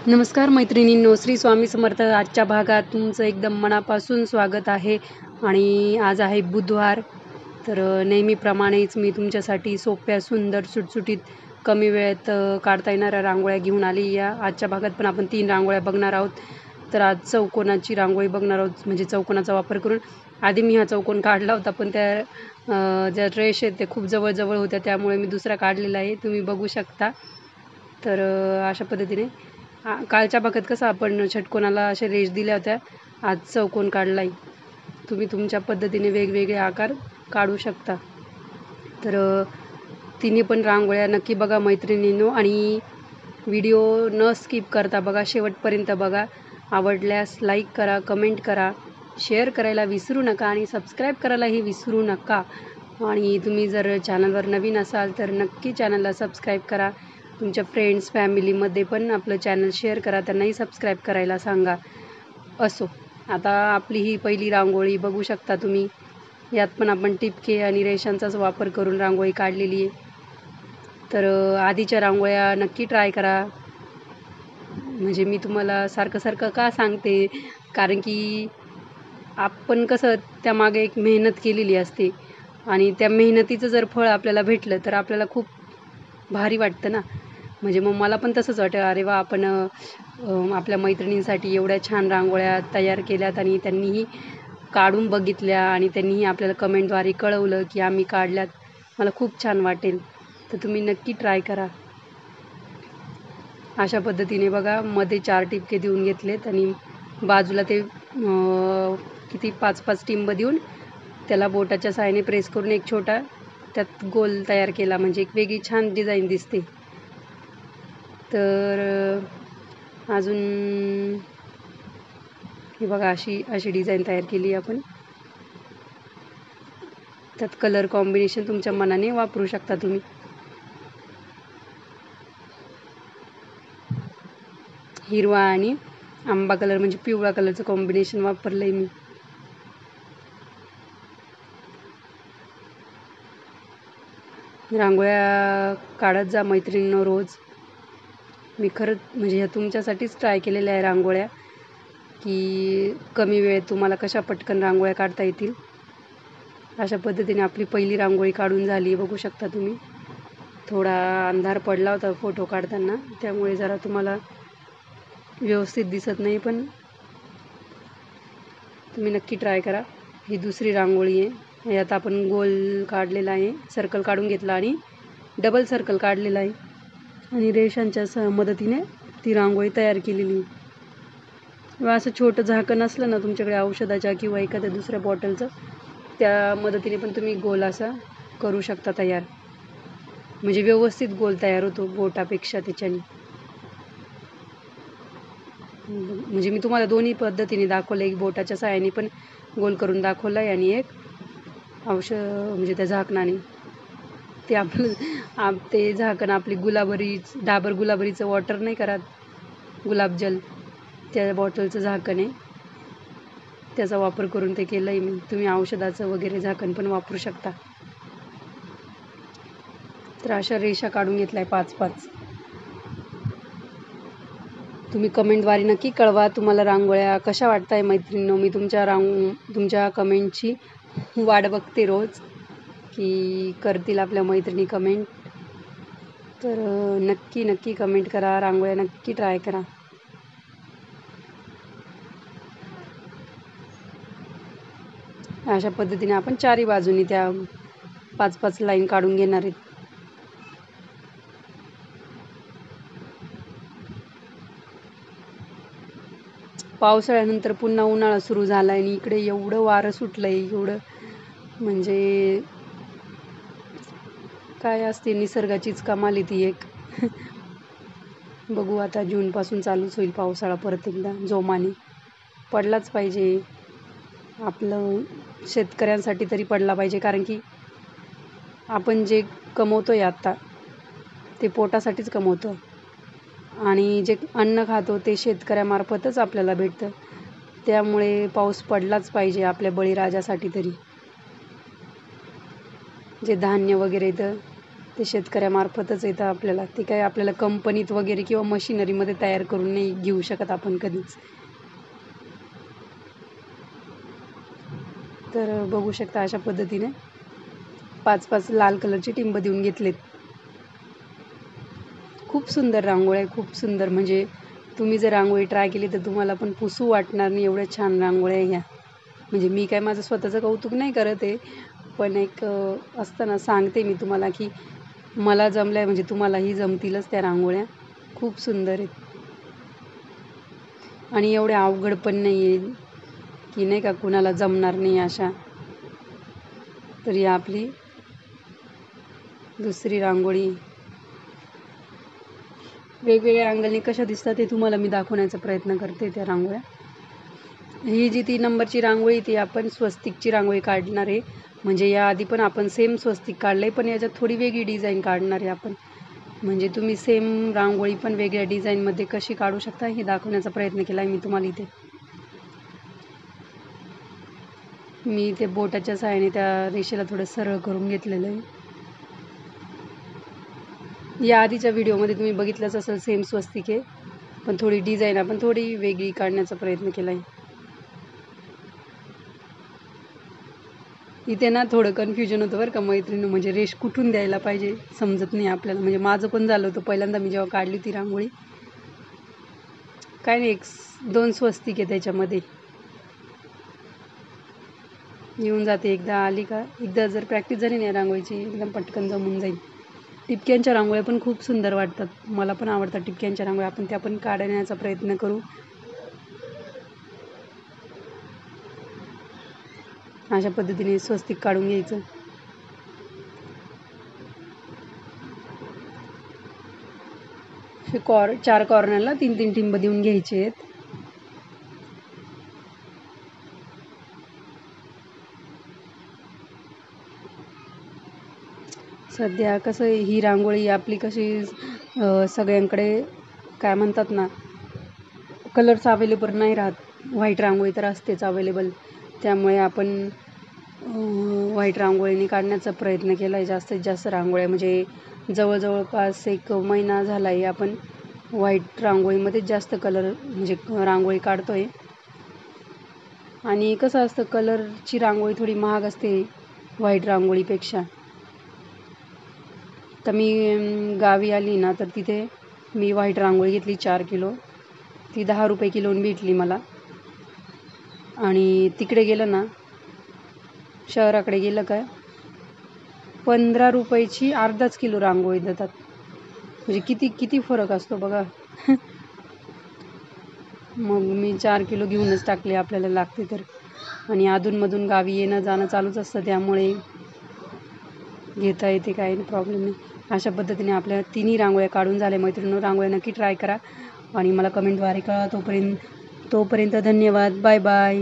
नमस्कार मैत्रिणींनो, श्री स्वामी समर्थ. आजच्या भागात तुमचं एकदम मनापासून स्वागत आहे. आणि आज आहे बुधवार. तर नेहमीप्रमाणेच मी तुमच्यासाठी सोप्या, सुंदर, सुटसुटीत, कमी वेळेत काढता येणाऱ्या रांगोळ्या घेऊन आली. आजच्या भागात पण आपण 3 रांगोळ्या बघणार आहोत. तर आज चौकोनाची रांगोळी बघणार आहोत, म्हणजे चौकोनाचा वापर करून. आधी मी हा चौकोन काढला होता, पण ज्या रेष आहेत ते खूप जवळ होत्या, त्यामुळे मी दुसरा काढलेला आहे, तुम्ही बघू शकता. तर अशा पद्धतीने कालच्या भागात कसं आपण षटकोनाला अशा रेष दिल्या होत्या, आज चौकोन काढला आहे. तुम्ही तुमच्या पद्धतीने वेगवेगळे आकार काढू शकता. तर तिन्ही पण रांगोळ्या नक्की बघा मैत्रिणींनो, आणि व्हिडिओ न स्किप करता बघा, शेवटपर्यंत बघा. आवडल्यास लाईक करा, कमेंट करा, शेअर करायला विसरू नका आणि सबस्क्राईब करायलाही विसरू नका. आणि तुम्ही जर चॅनलवर नवीन असाल तर नक्की चॅनलला सबस्क्राईब करा. तुमच्या फ्रेंड्स, फॅमिलीमध्ये पण आपलं चॅनल शेअर करा, त्यांनाही सबस्क्राईब करायला सांगा. असो, आता आपली ही पहिली रांगोळी बघू शकता तुम्ही. यात पण आपण टिपके आणि रेषांचाच वापर करून रांगोळी काढलेली आहे. तर आधीच्या रांगोळ्या नक्की ट्राय करा. म्हणजे मी तुम्हाला सारखं का सांगते, कारण की आपण कसं त्यामागे एक मेहनत केलेली असते, आणि त्या मेहनतीचं जर फळ आपल्याला भेटलं तर आपल्याला खूप भारी वाटतं ना. म्हणजे मग मला पण तसंच वाटतं, अरे वा, आपण आपल्या मैत्रिणींसाठी एवढ्या छान रांगोळ्या तयार केल्यात आणि त्यांनीही काढून बघितल्या आणि त्यांनीही आपल्याला कमेंटद्वारे कळवलं की आम्ही काढल्यात. मला खूप छान वाटेल. तर तुम्ही नक्की ट्राय करा. अशा पद्धतीने बघा, मध्ये 4 टिपके देऊन घेतलेत आणि बाजूला ते किती 5-5 टिंब देऊन त्याला बोटाच्या सहाय्याने प्रेस करून एक छोटा त्यात गोल तयार केला, म्हणजे एक वेगळी छान डिझाईन दिसते. तर अजून हे बघा, अशी डिझाईन तयार केली आपण. त्यात कलर कॉम्बिनेशन तुमच्या मनाने वापरू शकता तुम्ही. हिरवा आणि आंबा कलर, म्हणजे पिवळा कलरचं कॉम्बिनेशन वापरलं आहे मी. रांगोळ्या काढत जा मैत्रिणींनो रोज. मी खरंच म्हणजे ह्या तुमच्यासाठीच ट्राय केलेल्या आहे रांगोळ्या, की कमी वेळेत तुम्हाला कशा पटकन रांगोळ्या काढता येतील. अशा पद्धतीने आपली पहिली रांगोळी काढून झाली, बघू शकता तुम्ही. थोडा अंधार पडला होता फोटो काढताना, त्यामुळे जरा तुम्हाला व्यवस्थित दिसत नाही, पण तुम्ही नक्की ट्राय करा. ही दुसरी रांगोळी आहे. यात आपण गोल काढलेला आहे, सर्कल काढून घेतला आणि डबल सर्कल काढलेला आहे, आणि रेषांच्या मदतीने ती रांगोळी तयार केलेली आहे. किंवा असं छोटं झाकण असलं ना तुमच्याकडे औषधाच्या किंवा एखाद्या दुसऱ्या बॉटलचं, त्या मदतीने पण तुम्ही गोल असा करू शकता तयार. म्हणजे व्यवस्थित गोल तयार होतो बोटापेक्षा त्याच्याने. म्हणजे मी तुम्हाला दोन्ही पद्धतीने दाखवलं. एक बोटाच्या सहाय्याने पण गोल करून दाखवलं आहे, आणि एक म्हणजे त्या झाकणाने. ते आपलं ते झाकण आपली डाबर गुलाबरीचं वॉटर नाही करत, गुलाबजल, त्या बॉटलचं झाकण आहे. त्याचा वापर करून ते केलं आहे मी. तुम्ही औषधाचं वगैरे झाकण पण वापरू शकता. तर अशा रेषा काढून घेतल्या 5-5. तुम्ही कमेंटद्वारे नक्की कळवा तुम्हाला रांगोळ्या कशा वाटताय मैत्रिणींनो. मी तुमच्या कमेंटची वाट बघते रोज, की करतील आपल्या मैत्रिणी कमेंट. तर नक्की कमेंट करा, रांगोळ्या नक्की ट्राय करा. अशा पद्धतीने आपण चारही बाजूनी त्या 5-5 लाईन काढून घेणार आहेत. पावसाळ्यानंतर पुन्हा उन्हाळा सुरू झाला आहे, आणि इकडे एवढं वारं सुटलं आहे, एवढं म्हणजे काय असते, निसर्गाचीच कमाल आहे ती एक. बघू, आता जूनपासून चालूच होईल पावसाळा परत एकदा जोमाने. पडलाच पाहिजे, आपलं शेतकऱ्यांसाठी तरी पडला पाहिजे, कारण की आपण जे कमवतोय आत्ता ते पोटासाठीच कमवतो, आणि जे अन्न खातो ते शेतकऱ्यामार्फतच आपल्याला भेटतं. त्यामुळे पाऊस पडलाच पाहिजे आपल्या बळीराजासाठी तरी. जे धान्य वगैरे येतं ते शेतकऱ्यामार्फतच येतं आपल्याला. ते काय आपल्याला कंपनीत वगैरे किंवा मशिनरीमध्ये तयार करून नाही घेऊ शकत आपण कधीच. तर बघू शकता अशा पद्धतीने 5-5 लाल कलरचे टिंब देऊन घेतलेत. खूप सुंदर रांगोळी आहे, खूप सुंदर. म्हणजे तुम्ही जर रांगोळी ट्राय केली तर तुम्हाला पण पुसू वाटणार नाही, एवढ्या छान रांगोळ्या ह्या. म्हणजे मी काय माझं स्वतःचं कौतुक नाही करत आहे, पण एक असतं ना, सांगते मी तुम्हाला की मला जमलं म्हणजे तुम्हालाही जमतीलच त्या रांगोळ्या. खूप सुंदर आहेत आणि एवढ्या अवघड पण नाही आहे की नाही का कुणाला जमणार नाही अशा. तर ही आपली दुसरी रांगोळी. वेगवेगळ्या अँगलने कशा दिसतात ते तुम्हाला मी दाखवण्याचा प्रयत्न करते त्या रांगोळ्या. ही जी 3 नंबरची रांगोळी ती आपण स्वस्तिकची रांगोळी काढणार आहे. म्हणजे याआधी पण आपण सेम स्वस्तिक काढलं आहे, पण याच्यात थोडी वेगळी डिझाईन काढणार आहे आपण. म्हणजे तुम्ही सेम रांगोळी पण वेगळ्या डिझाईनमध्ये कशी काढू शकता हे दाखवण्याचा प्रयत्न केला आहे मी तुम्हाला इथे. मी ते बोटाच्या सहाय्याने त्या रेषेला थोडं सरळ करून घेतलेलं आहे. या आधीच्या व्हिडिओमध्ये तुम्ही बघितलंच असेल, सेम स्वस्तिक आहे, पण थोडी डिझाईन आपण थोडी वेगळी काढण्याचा प्रयत्न केला आहे. इथे ना थोडं कन्फ्युजन होतं बरं का मैत्रिणी, म्हणजे रेष कुठून द्यायला पाहिजे समजत नाही आपल्याला. म्हणजे माझं पण झालं होतं पहिल्यांदा मी जेव्हा काढली ती रांगोळी. काय नाही, 2 स्वस्तिक आहे त्याच्यामध्ये. येऊन जाते एकदा आली का, एकदा जर प्रॅक्टिस झाली नाही रांगोळीची एकदम पटकन जमून जाईल. टिपक्यांच्या रांगोळ्या पण खूप सुंदर वाटतात, मला पण आवडतात टिपक्यांच्या रांगोळ्या. आपण त्या पण काढण्याचा प्रयत्न करू. अशा पद्धतीने स्वस्तिक काढून घ्यायचं. हे 4 कॉर्नरला 3-3 टिंब देऊन घ्यायचे आहेत. सध्या कसं ही रांगोळी आपली कशी सगळ्यांकडे काय म्हणतात ना, कलर्स अवेलेबल नाही राहत. व्हाईट रांगोळी तर असतेच अवेलेबल, त्यामुळे आपण व्हाईट रांगोळीने काढण्याचा प्रयत्न केला आहे जास्तीत जास्त रांगोळ्या. म्हणजे जवळपास 1 महिना झाला आहे आपण व्हाईट रांगोळीमध्येच जास्त कलर म्हणजे रांगोळी काढतो आहे. आणि कसं असतं, कलरची रांगोळी थोडी महाग असते व्हाईट रांगोळीपेक्षा. तर मी गावी आली ना, तर तिथे मी व्हाईट रांगोळी घेतली 4 किलो. ती 10 रुपये किलोने भेटली मला. आणि तिकडे गेलं ना, शहराकडे गेलं का 15 रुपयाची अर्धाच किलो रांगोळी देतात. म्हणजे किती फरक असतो बघा. मग मी 4 किलो घेऊनच टाकले, आपल्याला लागते तर. आणि अधूनमधून गावी येणं जाणं चालूच असतं, त्यामुळे घेता येते, काही प्रॉब्लेम नाही. अशा पद्धतीने आपल्या 3ही रांगोळ्या काढून झाल्या मैत्रिणींनो. रांगोळ्या नक्की ट्राय करा आणि मला कमेंटद्वारे कळवा. तोपर्यंत धन्यवाद. Bye bye.